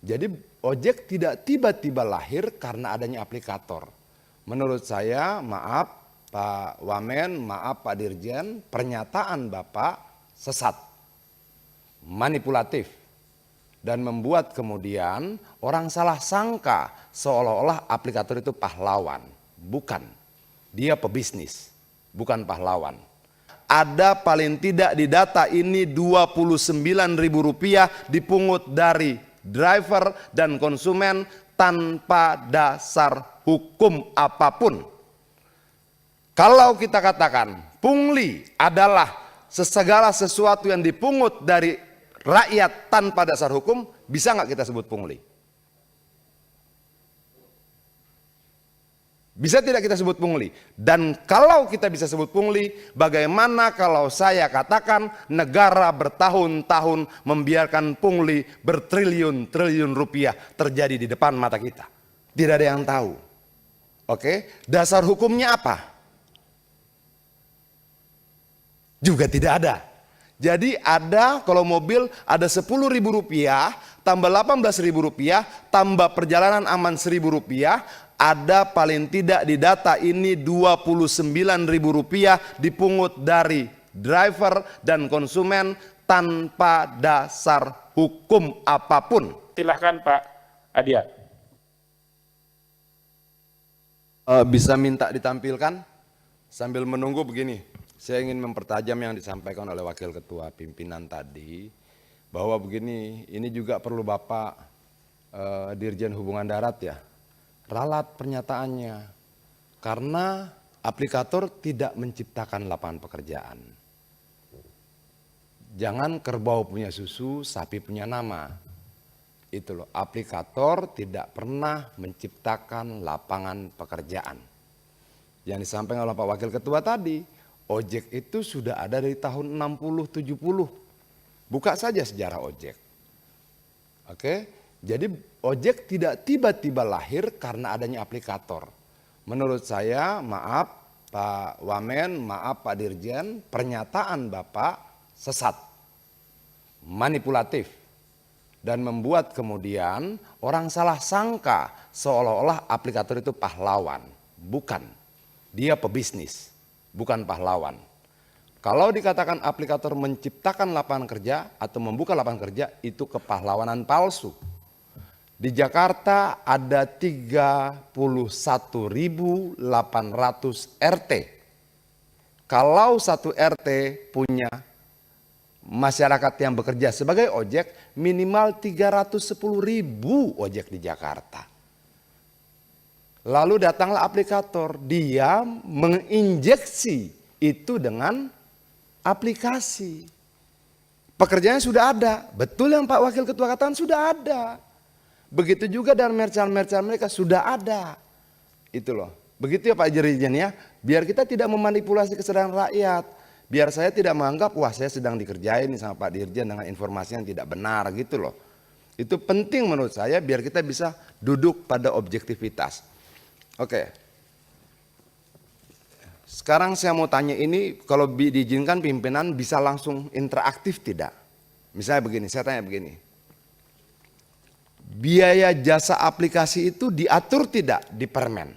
Jadi ojek tidak tiba-tiba lahir karena adanya aplikator. Menurut saya, maaf Pak Wamen, maaf Pak Dirjen, pernyataan Bapak sesat, manipulatif, dan membuat kemudian orang salah sangka seolah-olah aplikator itu pahlawan. Bukan, dia pebisnis, bukan pahlawan. Ada paling tidak di data ini Rp29.000 dipungut dari driver dan konsumen tanpa dasar hukum apapun. Kalau kita katakan pungli adalah segala sesuatu yang dipungut dari rakyat tanpa dasar hukum, bisa nggak kita sebut pungli? Bisa tidak kita sebut pungli? Dan kalau kita bisa sebut pungli, bagaimana kalau saya katakan negara bertahun-tahun membiarkan pungli bertriliun-triliun rupiah terjadi di depan mata kita? Tidak ada yang tahu. Oke, dasar hukumnya apa? Juga tidak ada. Jadi ada kalau mobil ada Rp10.000 tambah Rp18.000 tambah perjalanan aman Rp1.000, ada paling tidak di data ini Rp29.000 dipungut dari driver dan konsumen tanpa dasar hukum apapun. Silahkan Pak Adia. Bisa minta ditampilkan sambil menunggu begini. Saya ingin mempertajam yang disampaikan oleh Wakil Ketua Pimpinan tadi, bahwa begini, ini juga perlu Bapak Dirjen Hubungan Darat ya, ralat pernyataannya. Karena aplikator tidak menciptakan lapangan pekerjaan. Jangan kerbau punya susu, sapi punya nama. Itu loh, aplikator tidak pernah menciptakan lapangan pekerjaan. Yang disampaikan oleh Pak Wakil Ketua tadi, ojek itu sudah ada dari tahun 60-70. Buka saja sejarah ojek. Oke, jadi ojek tidak tiba-tiba lahir karena adanya aplikator. Menurut saya, maaf Pak Wamen, maaf Pak Dirjen, pernyataan Bapak sesat, manipulatif, dan membuat kemudian orang salah sangka seolah-olah aplikator itu pahlawan. Bukan, dia pebisnis, bukan pahlawan. Kalau dikatakan aplikator menciptakan lapangan kerja atau membuka lapangan kerja, itu kepahlawanan palsu. Di Jakarta ada 31.800 RT. Kalau satu RT punya masyarakat yang bekerja sebagai ojek, minimal 310.000 ojek di Jakarta. Lalu datanglah aplikator, dia menginjeksi itu dengan aplikasi. Pekerjaannya sudah ada, betul yang Pak Wakil Ketua katakan sudah ada. Begitu juga dan merchant-merchant mereka sudah ada. Itu loh, begitu ya Pak Dirjen ya, biar kita tidak memanipulasi kesadaran rakyat. Biar saya tidak menganggap, wah saya sedang dikerjain sama Pak Dirjen dengan informasi yang tidak benar gitu loh. Itu penting menurut saya biar kita bisa duduk pada objektivitas. Oke, sekarang saya mau tanya ini, kalau diizinkan pimpinan bisa langsung interaktif tidak? Misalnya begini, saya tanya begini. Biaya jasa aplikasi itu diatur tidak di Permen?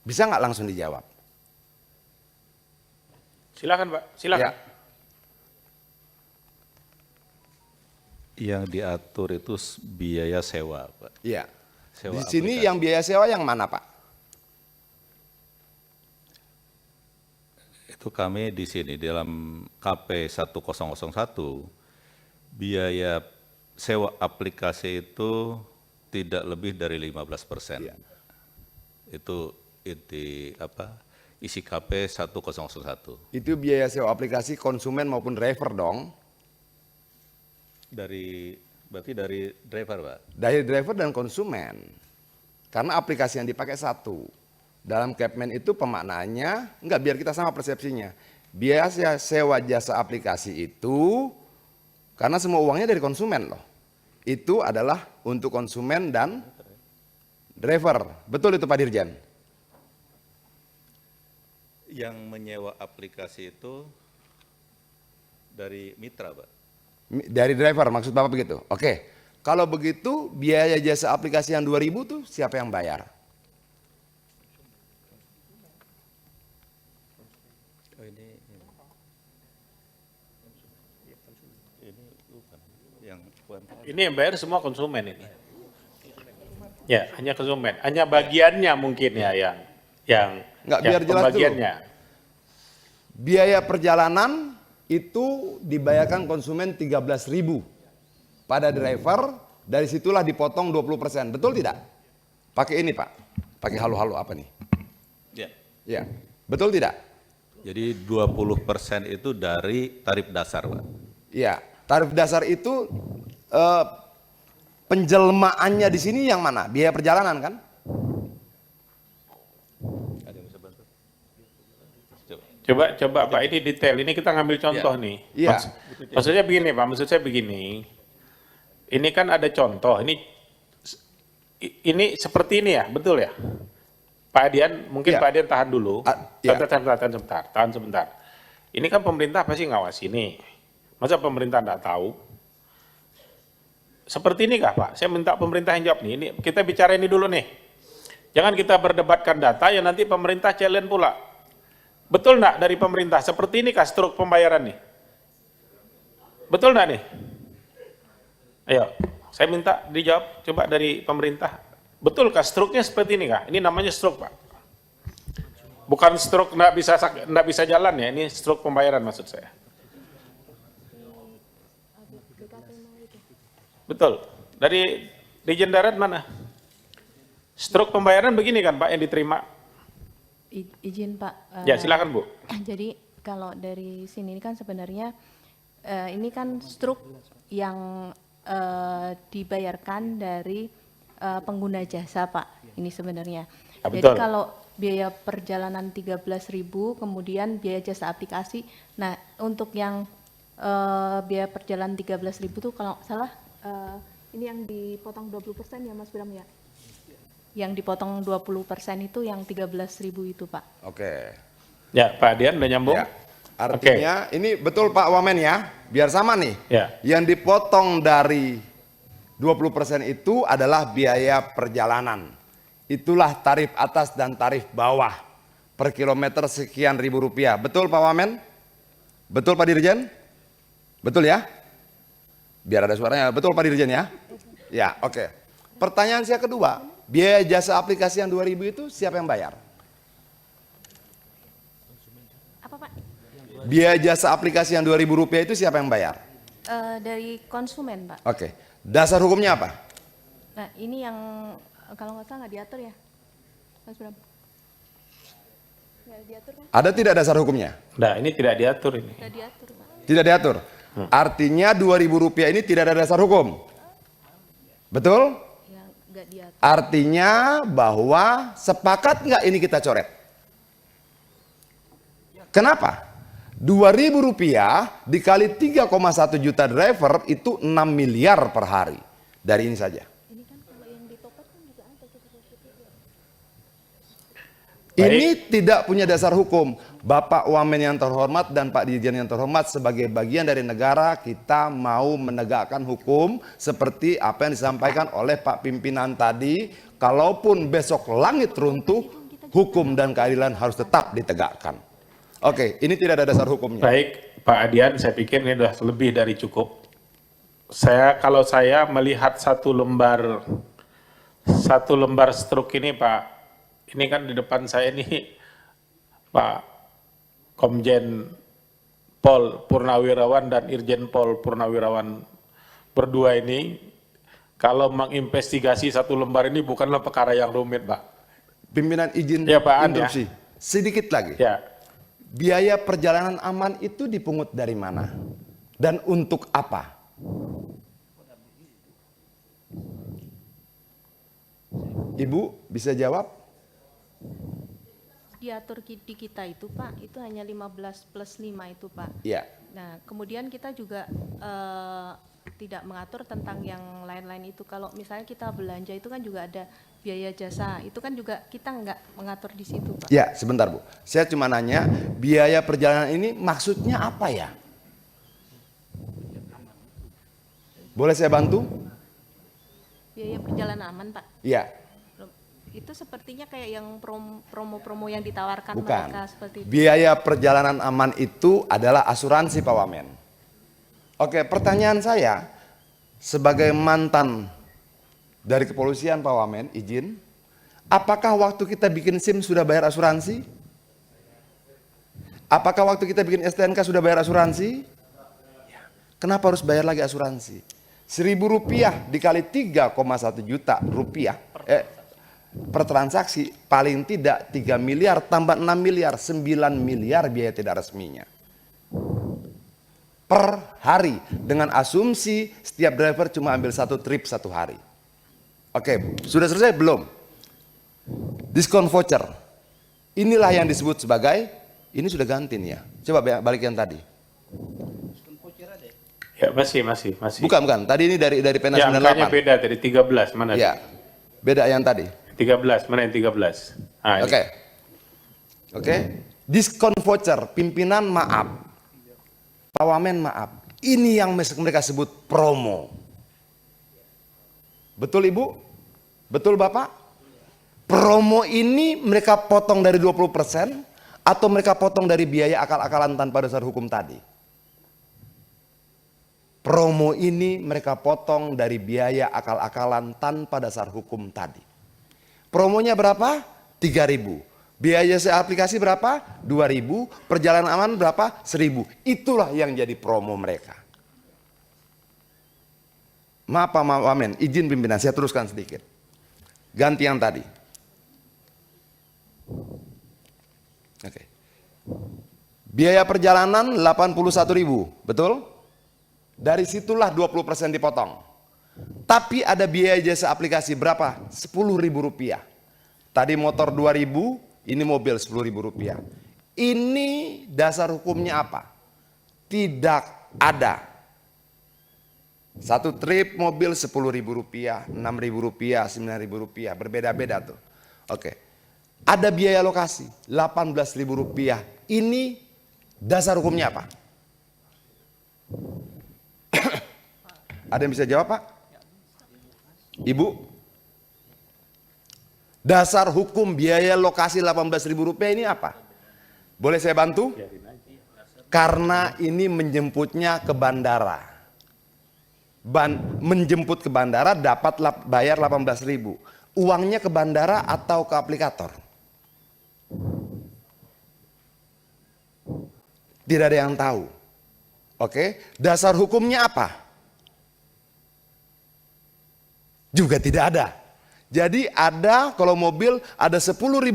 Bisa nggak langsung dijawab? Silakan Pak, silakan. Ya. Yang diatur itu biaya sewa, Pak. Iya. Sewa Di sini aplikasi. yang biaya sewa yang mana Pak? Itu kami di sini dalam KP 1001 biaya sewa aplikasi itu tidak lebih dari 15%. Iya. Itu isi KP 1001. Itu biaya sewa aplikasi konsumen maupun driver dong. Berarti dari driver, Pak. Dari driver dan konsumen. Karena aplikasi yang dipakai satu. Dalam Kepmen itu pemaknaannya, enggak, biar kita sama persepsinya. Biaya sewa jasa aplikasi itu, karena semua uangnya dari konsumen loh. Itu adalah untuk konsumen dan driver. Betul itu Pak Dirjen? Yang menyewa aplikasi itu dari mitra, Pak. Dari driver, maksud Bapak begitu? Oke. Kalau begitu, biaya jasa aplikasi yang 2.000 tuh siapa yang bayar? Ini yang bayar semua konsumen ini. Ya, hanya konsumen. Hanya bagiannya mungkin ya yang Nggak, biar jelas dulu. pembagiannya. Biaya perjalanan itu dibayarkan konsumen 13.000 pada driver, dari situlah dipotong 20%. Betul tidak? Pakai ini Pak, pakai halo-halo apa nih? Ya. Ya, betul tidak? Jadi 20% itu dari tarif dasar, Pak. Iya, tarif dasar itu penjelmaannya di sini yang mana? Biaya perjalanan kan? Ada yang bisa bantu? Coba Pak, ini detail. Ini kita ngambil contoh nih. Iya. Maksudnya begini Pak, maksud saya begini. Ini kan ada contoh. Ini seperti ini ya, betul ya? Pak Adian, mungkin Iya. Pak Adian tahan dulu. Iya. Tahan sebentar. Ini kan pemerintah pasti ngawasi nih. Masa pemerintah nggak tahu? Seperti ini kah Pak? Saya minta pemerintah yang jawab nih. Ini kita bicara ini dulu nih. Jangan kita berdebatkan data, ya nanti pemerintah challenge pula. Betul nggak dari pemerintah? Seperti ini kah struk pembayaran nih? Betul nggak nih? Ayo, saya minta dijawab coba dari pemerintah. Betul kah struknya seperti ini kah? Ini namanya struk Pak. Bukan struk nggak bisa jalan ya, ini struk pembayaran maksud saya. Betul. Dari Dirjen Darat mana? Struk pembayaran begini kan Pak yang diterima? Izin Pak. Ya silakan Bu. Jadi kalau dari sini kan sebenarnya ini kan struk yang dibayarkan dari pengguna jasa Pak. Ini sebenarnya. Ya, jadi betul. kalau biaya perjalanan 13.000 kemudian biaya jasa aplikasi. Nah untuk yang biaya perjalanan 13.000 itu kalau nggak salah ini yang dipotong 20% ya Mas Bram ya? Yang dipotong 20% itu yang 13.000 itu Pak. Oke. Ya Pak Adian udah nyambung? Ya. Artinya ini betul Pak Wamen ya, biar sama nih. Ya. Yang dipotong dari 20% itu adalah biaya perjalanan. Itulah tarif atas dan tarif bawah per kilometer sekian ribu rupiah. Betul Pak Wamen? Betul Pak Dirjen? Betul ya? Biar ada suaranya. Betul Pak Dirjen ya? Ya, oke. Pertanyaan saya kedua, biaya jasa aplikasi yang 2.000 itu siapa yang bayar? Apa Pak? Biaya jasa aplikasi yang 2.000 rupiah itu siapa yang bayar? Dari konsumen Pak. Oke. Dasar hukumnya apa? Nah ini yang kalau nggak salah nggak diatur ya Mas Bram? Nggak diatur kan? Ada tidak dasar hukumnya? Nah ini tidak diatur ini. Nggak diatur Pak. Tidak diatur. Artinya 2.000 rupiah ini tidak ada dasar hukum. Betul? Ya nggak diatur. Artinya bahwa sepakat nggak ini kita coret? Kenapa? 2.000 rupiah dikali 3,1 juta driver itu 6 miliar per hari. Dari ini saja. Ini kan kalau yang di top up kan juga ada. Ini tidak punya dasar hukum. Bapak Wamen yang terhormat dan Pak Dirjen yang terhormat, sebagai bagian dari negara kita mau menegakkan hukum seperti apa yang disampaikan oleh Pak Pimpinan tadi. Kalaupun besok langit runtuh, hukum dan keadilan harus tetap ditegakkan. Oke, ini tidak ada dasar hukumnya. Baik Pak Adian, saya pikir ini sudah lebih dari cukup. Kalau saya melihat satu lembar struk ini Pak, ini kan di depan saya ini Pak Komjen Pol Purnawirawan dan Irjen Pol Purnawirawan berdua ini, kalau menginvestigasi satu lembar ini bukanlah perkara yang rumit Pak. Pimpinan izin Ya, Pak An, interupsi. Sedikit lagi. Ya, Biaya perjalanan aman itu dipungut dari mana? Dan untuk apa? Ibu bisa jawab? Diatur di kita itu Pak, itu hanya 15 plus 5 itu Pak. Iya. Nah, kemudian kita juga tidak mengatur tentang yang lain-lain itu. Kalau misalnya kita belanja itu kan juga ada biaya jasa, itu kan juga kita nggak mengatur di situ Pak. Ya, sebentar Bu. Saya cuma nanya, biaya perjalanan ini maksudnya apa ya? Boleh saya bantu? Biaya perjalanan aman, Pak. Iya. Itu sepertinya kayak yang promo-promo yang ditawarkan Bukan. mereka seperti itu. Biaya perjalanan aman itu adalah asuransi Pak Wamen. Oke, pertanyaan saya sebagai mantan dari kepolisian Pak Wamen, izin, apakah waktu kita bikin SIM sudah bayar asuransi? Apakah waktu kita bikin STNK sudah bayar asuransi? Kenapa harus bayar lagi asuransi? Rp1.000 dikali 3,1 juta rupiah per transaksi, paling tidak 3 miliar tambah 6 miliar, 9 miliar biaya tidak resminya. Per hari, dengan asumsi setiap driver cuma ambil 1 trip 1 hari. Oke, sudah selesai belum? Diskon voucher. Inilah yang disebut sebagai, ini sudah ganti nih ya. Coba balik yang tadi. Ya, masih. Bukan. Tadi ini dari pena Ya, 98. angkanya beda dari 13, mana? Ya, beda yang tadi. 13, mana yang 13? Ah, ini. Oke. Diskon voucher, pimpinan maaf. Pak Wamen maaf. Ini yang mereka sebut promo. Betul Ibu? Betul Bapak? Promo ini mereka potong dari 20% atau mereka potong dari biaya akal-akalan tanpa dasar hukum tadi? Promo ini mereka potong dari biaya akal-akalan tanpa dasar hukum tadi. Promonya berapa? 3.000. Biaya aplikasi berapa? 2.000. Perjalanan aman berapa? 1.000. Itulah yang jadi promo mereka. Maaf Pak Wamen, izin pimpinan saya teruskan sedikit. Ganti yang tadi. Oke. Biaya perjalanan 81.000, betul? Dari situlah 20% dipotong. Tapi ada biaya jasa aplikasi berapa? Rp10.000. Tadi motor 2.000, ini mobil Rp10.000. Ini dasar hukumnya apa? Tidak ada. Satu trip mobil Rp10.000, Rp6.000, Rp9.000, berbeda-beda tuh. Oke. Ada biaya lokasi Rp18.000. Ini dasar hukumnya apa? Ada yang bisa jawab Pak? Ibu? Dasar hukum biaya lokasi Rp18.000 ini apa? Boleh saya bantu? Karena ini menjemputnya ke bandara. Menjemput ke bandara dapat bayar 18.000. Uangnya ke bandara atau ke aplikator? Tidak ada yang tahu. Oke, dasar hukumnya apa? Juga tidak ada. Jadi ada kalau mobil ada Rp10.000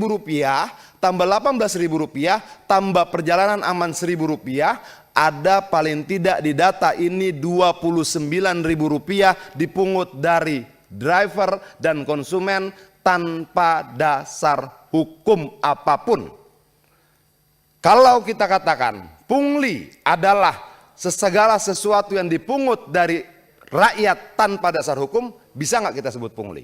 tambah Rp18.000 tambah perjalanan aman Rp1.000, ada paling tidak di data ini Rp29.000 dipungut dari driver dan konsumen tanpa dasar hukum apapun. Kalau kita katakan pungli adalah segala sesuatu yang dipungut dari rakyat tanpa dasar hukum, bisa nggak kita sebut pungli?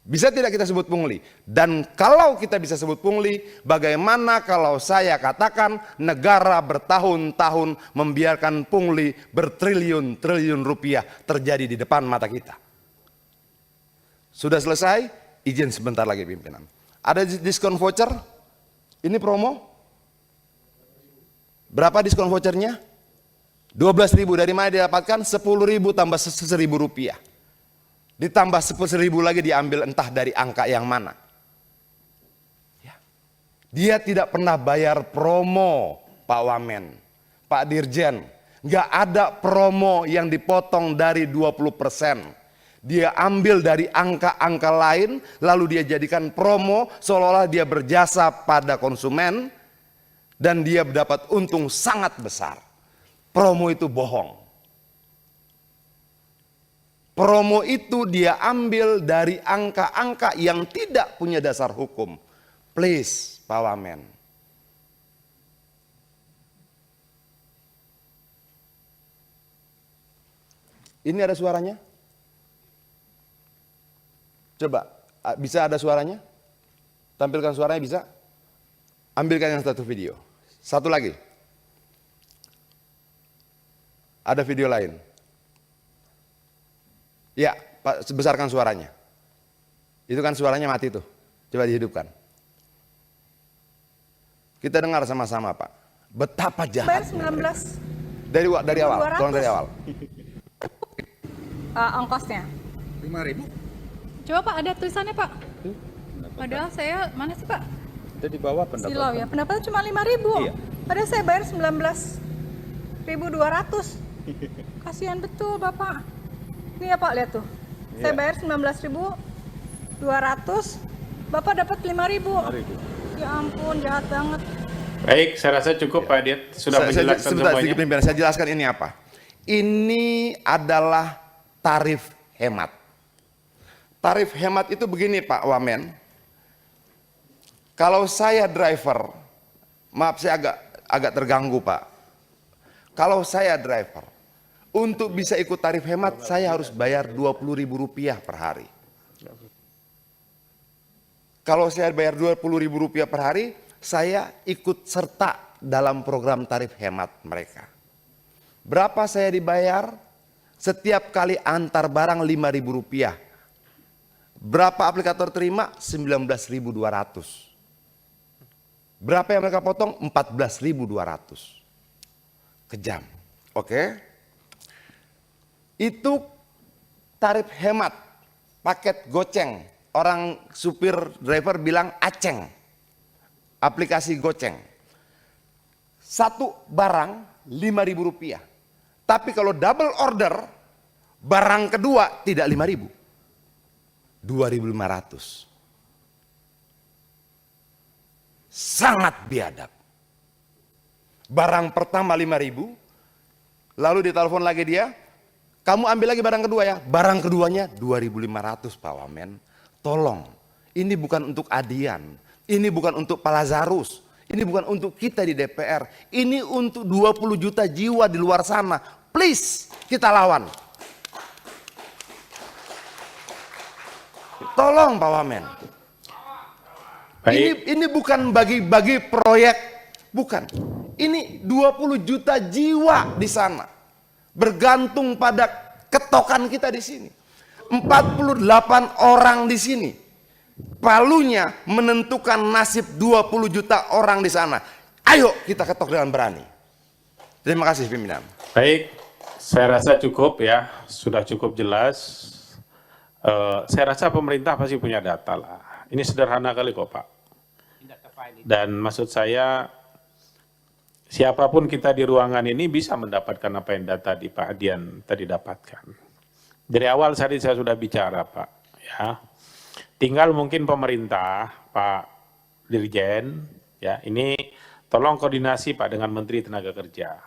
Bisa tidak kita sebut pungli? Dan kalau kita bisa sebut pungli, bagaimana kalau saya katakan negara bertahun-tahun membiarkan pungli bertriliun-triliun rupiah terjadi di depan mata kita? Sudah selesai? Izin sebentar lagi pimpinan. Ada diskon voucher? Ini promo? Berapa diskon vouchernya? 12.000. Dari mana didapatkan? 10.000 tambah Rp1.000. Ditambah 10.000 lagi diambil entah dari angka yang mana. Ya. Dia tidak pernah bayar promo, Pak Wamen, Pak Dirjen. Nggak ada promo yang dipotong dari 20%. Dia ambil dari angka-angka lain, lalu dia jadikan promo seolah-olah dia berjasa pada konsumen dan dia mendapat untung sangat besar. Promo itu bohong. Promo itu dia ambil dari angka-angka yang tidak punya dasar hukum. Please, Pak Wamen. Ini ada suaranya? Coba, bisa ada suaranya? Tampilkan suaranya bisa? Ambilkan yang satu video. Satu lagi. Ada video lain. Ya, Pak, besarkan suaranya. Itu kan suaranya mati tuh. Coba dihidupkan. Kita dengar sama-sama, Pak. Betapa Bayar jahat. 19 Dari awal, 200. tolong dari awal. ongkosnya. 5.000? Coba Pak, ada tulisannya Pak. Padahal saya, mana sih Pak? Itu di bawah Silau ya, pendapatnya cuma 5.000. Iya. Padahal saya bayar 19.200. Kasihan betul Bapak. Ini ya Pak, lihat tuh. Saya bayar 19.200, Bapak dapat 5.000. Ya ampun, jahat banget. Baik, saya rasa cukup Pak Diet sudah menjelaskan Sebentar, semuanya. sedikit pimpinan, saya jelaskan ini apa. Ini adalah tarif hemat. Tarif hemat itu begini Pak Wamen. Kalau saya driver, maaf saya agak terganggu Pak. Kalau saya driver, untuk bisa ikut tarif hemat saya harus bayar Rp20.000 per hari. Kalau saya bayar Rp20.000 per hari, saya ikut serta dalam program tarif hemat mereka. Berapa saya dibayar? Setiap kali antar barang Rp5.000. Berapa aplikator terima? 19.200. Berapa yang mereka potong? 14.200. Kejam. Oke. Itu tarif hemat. Paket goceng. Orang supir driver bilang aceng. Aplikasi goceng. Satu barang Rp5.000. Tapi kalau double order, barang kedua tidak 5.000. 2.500. Sangat biadab. Barang pertama 5.000, lalu ditelepon lagi dia, kamu ambil lagi barang kedua ya. Barang keduanya 2.500 Pak Wamen. Tolong, ini bukan untuk Adian, ini bukan untuk Pak Lazarus, ini bukan untuk kita di DPR, ini untuk 20 juta jiwa di luar sana. Please, kita lawan. Tolong Pak Wamen. Baik. Ini bukan bagi-bagi proyek, bukan. Ini 20 juta jiwa di sana. Bergantung pada ketokan kita di sini. 48 orang di sini. Palunya menentukan nasib 20 juta orang di sana. Ayo kita ketok dengan berani. Terima kasih pimpinan. Baik, saya rasa cukup ya, sudah cukup jelas. Saya rasa pemerintah pasti punya data lah. Ini sederhana kali kok Pak. Dan maksud saya, siapapun kita di ruangan ini bisa mendapatkan apa yang data di Pak Adian tadi dapatkan. Dari awal tadi saya sudah bicara Pak. Ya, tinggal mungkin pemerintah, Pak Dirjen, ya ini tolong koordinasi Pak dengan Menteri Tenaga Kerja.